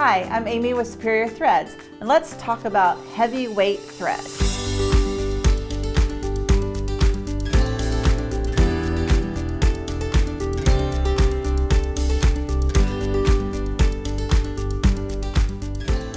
Hi, I'm Amy with Superior Threads, and let's talk about heavyweight thread.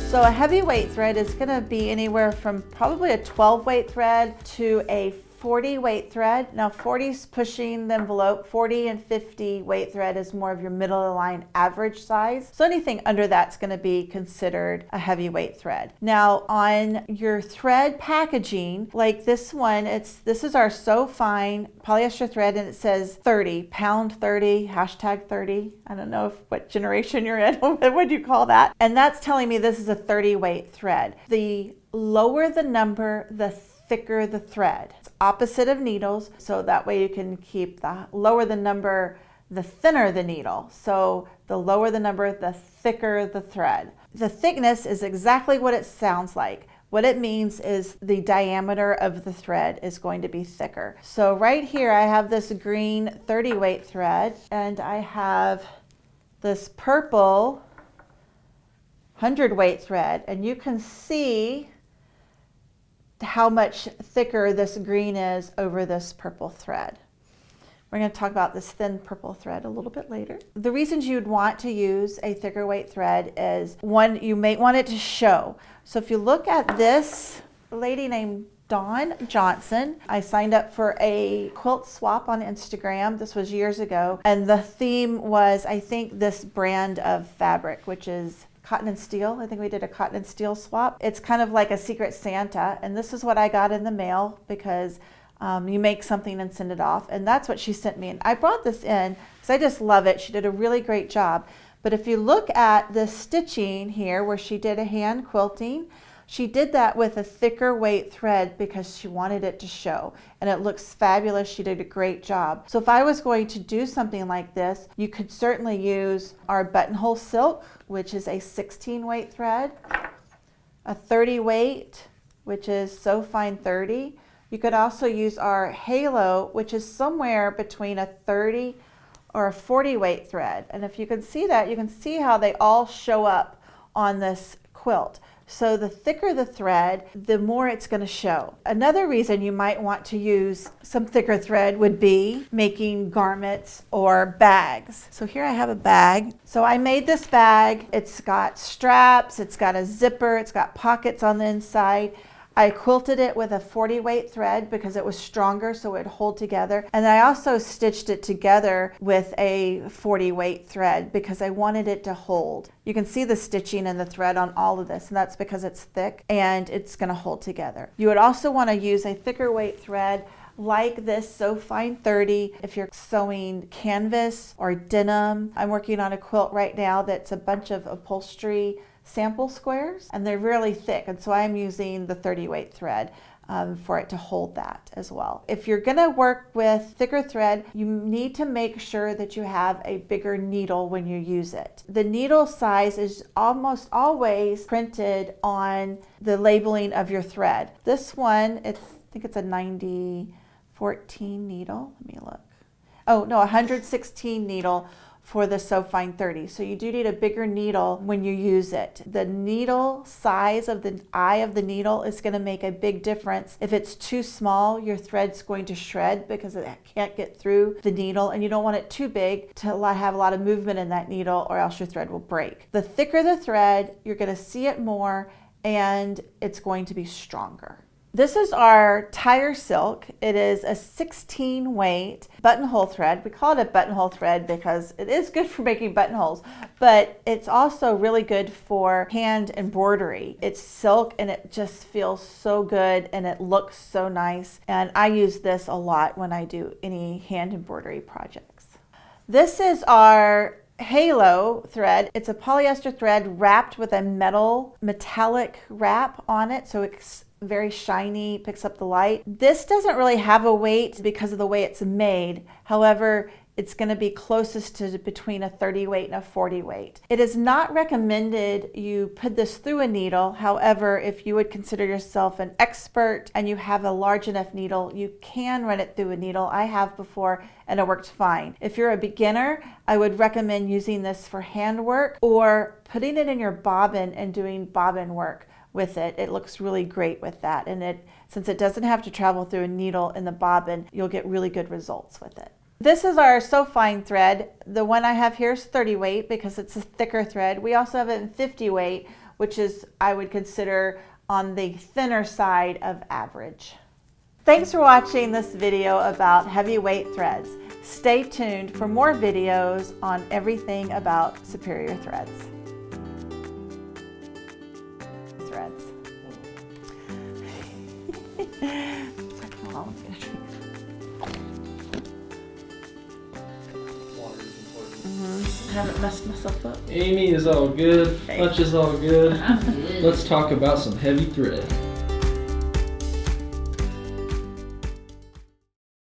So a heavyweight thread is going to be anywhere from probably a 12 weight thread to a 40 weight thread. Now 40 is pushing the envelope. 40 and 50 weight thread is more of your middle of the line average size. So anything under that's going to be considered a heavyweight thread. Now on your thread packaging, like this one, this is our So Fine polyester thread, and it says 30, pound 30, hashtag 30. I don't know what generation you're in. What do you call that? And that's telling me this is a 30 weight thread. The lower the number, the thicker the thread. It's opposite of needles, so that way you can keep the lower the number, the thinner the needle. So the lower the number, the thicker the thread. The thickness is exactly what it sounds like. What it means is the diameter of the thread is going to be thicker. So right here I have this green 30 weight thread, and I have this purple 100 weight thread, and you can see how much thicker this green is over this purple thread. We're going to talk about this thin purple thread a little bit later. The reasons you'd want to use a thicker weight thread is, one, you may want it to show. So if you look at this lady named Dawn Johnson, I signed up for a quilt swap on Instagram. This was years ago, and the theme was, I think, this brand of fabric, which is cotton and steel. I think we did a cotton and steel swap. It's kind of like a secret Santa, and this is what I got in the mail because you make something and send it off, and that's what she sent me. And I brought this in because I just love it. She did a really great job. But if you look at the stitching here where she did a hand quilting, she did that with a thicker weight thread because she wanted it to show, and it looks fabulous. She did a great job. So if I was going to do something like this, you could certainly use our buttonhole silk, which is a 16 weight thread, a 30 weight, which is So Fine 30. You could also use our halo, which is somewhere between a 30 or a 40 weight thread. And if you can see that, you can see how they all show up on this quilt. So the thicker the thread, the more it's going to show. Another reason you might want to use some thicker thread would be making garments or bags. So here I have a bag. So I made this bag. It's got straps, it's got a zipper, it's got pockets on the inside. I quilted it with a 40 weight thread because it was stronger, so it would hold together. And I also stitched it together with a 40 weight thread because I wanted it to hold. You can see the stitching and the thread on all of this, and that's because it's thick and it's going to hold together. You would also want to use a thicker weight thread like this So Fine 30 if you're sewing canvas or denim. I'm working on a quilt right now that's a bunch of upholstery sample squares, and they're really thick, and so I'm using the 30 weight thread for it to hold that as well. If you're going to work with thicker thread, you need to make sure that you have a bigger needle when you use it. The needle size is almost always printed on the labeling of your thread. This one, I think it's a 9014 needle. Let me look. Oh no, 116 needle for the So Fine 30. So you do need a bigger needle when you use it. The needle size of the eye of the needle is going to make a big difference. If it's too small, your thread's going to shred because it can't get through the needle, and you don't want it too big to have a lot of movement in that needle, or else your thread will break. The thicker the thread, you're going to see it more, and it's going to be stronger. This is our tire silk. It is a 16 weight buttonhole thread. We call it a buttonhole thread because it is good for making buttonholes, but it's also really good for hand embroidery. It's silk and it just feels so good and it looks so nice. And I use this a lot when I do any hand embroidery projects. This is our halo thread. It's a polyester thread wrapped with a metallic wrap on it, so it's very shiny, picks up the light. This doesn't really have a weight because of the way it's made. However, it's going to be closest to between a 30 weight and a 40 weight. It is not recommended you put this through a needle. However, if you would consider yourself an expert and you have a large enough needle, you can run it through a needle. I have before and it worked fine. If you're a beginner, I would recommend using this for hand work or putting it in your bobbin and doing bobbin work with it. It looks really great with that. And since it doesn't have to travel through a needle in the bobbin, you'll get really good results with it. This is our So Fine thread. The one I have here is 30 weight because it's a thicker thread. We also have it in 50 weight, which is, I would consider, on the thinner side of average. Thanks for watching this video about heavyweight threads. Stay tuned for more videos on everything about Superior Threads. I haven't messed myself up. Amy is all good. Okay. Hutch is all good. I'm good. Let's talk about some heavy thread.